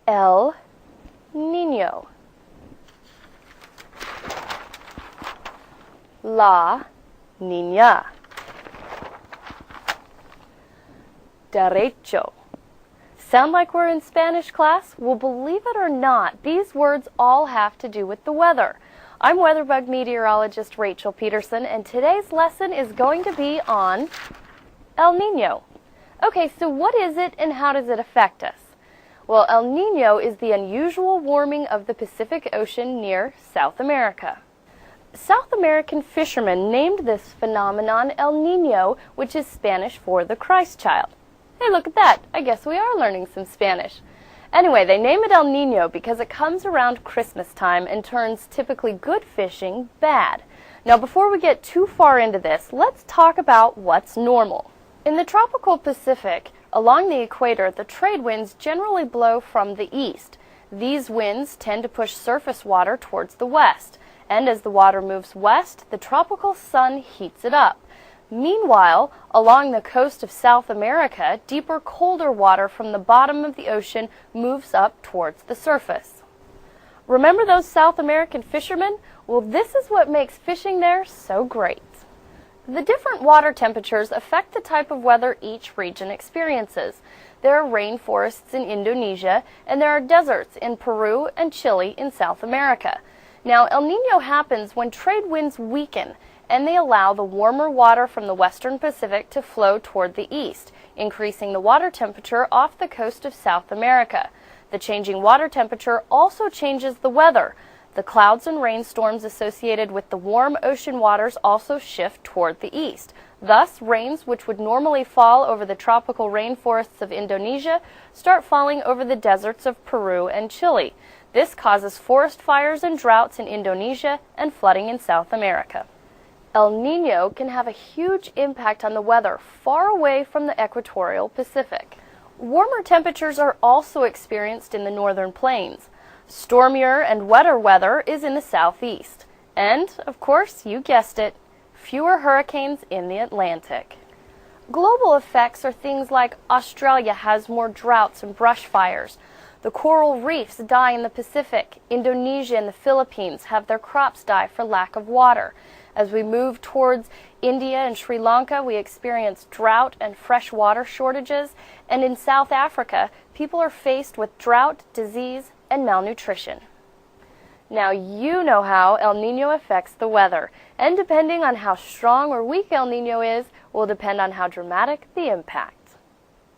El Niño. La Niña. Derecho. Sound like we're in Spanish class? Well, believe it or not, these words all have to do with the weather. I'm Weatherbug meteorologist Rachel Peterson, and today's lesson is going to be on El Niño. Okay, so what is it and how does it affect us? Well, El Niño is the unusual warming of the Pacific Ocean near South America. South American fishermen named this phenomenon El Niño, which is Spanish for the Christ child. Hey, look at that. I guess we are learning some Spanish. Anyway, they name it El Niño because it comes around Christmas time and turns typically good fishing bad. Now, before we get too far into this, let's talk about what's normal. In the tropical Pacific, along the equator, the trade winds generally blow from the east. These winds tend to push surface water towards the west, and as the water moves west, the tropical sun heats it up. Meanwhile, along the coast of South America, deeper, colder water from the bottom of the ocean moves up towards the surface. Remember those South American fishermen? Well, this is what makes fishing there so great. The different water temperatures affect the type of weather each region experiences. There are rainforests in Indonesia, and there are deserts in Peru and Chile in South America. Now, El Niño happens when trade winds weaken, and they allow the warmer water from the western Pacific to flow toward the east, increasing the water temperature off the coast of South America. The changing water temperature also changes the weather. The clouds and rainstorms associated with the warm ocean waters also shift toward the east. Thus, rains which would normally fall over the tropical rainforests of Indonesia start falling over the deserts of Peru and Chile. This causes forest fires and droughts in Indonesia and flooding in South America. El Niño can have a huge impact on the weather far away from the equatorial Pacific. Warmer temperatures are also experienced in the northern plains. Stormier and wetter weather is in the southeast. And, of course, you guessed it, fewer hurricanes in the Atlantic. Global effects are things like Australia has more droughts and brush fires. The coral reefs die in the Pacific. Indonesia and the Philippines have their crops die for lack of water. As we move towards India and Sri Lanka, we experience drought and fresh water shortages. And in South Africa, people are faced with drought, disease, and malnutrition. Now you know how El Niño affects the weather, and depending on how strong or weak El Niño is, will depend on how dramatic the impact.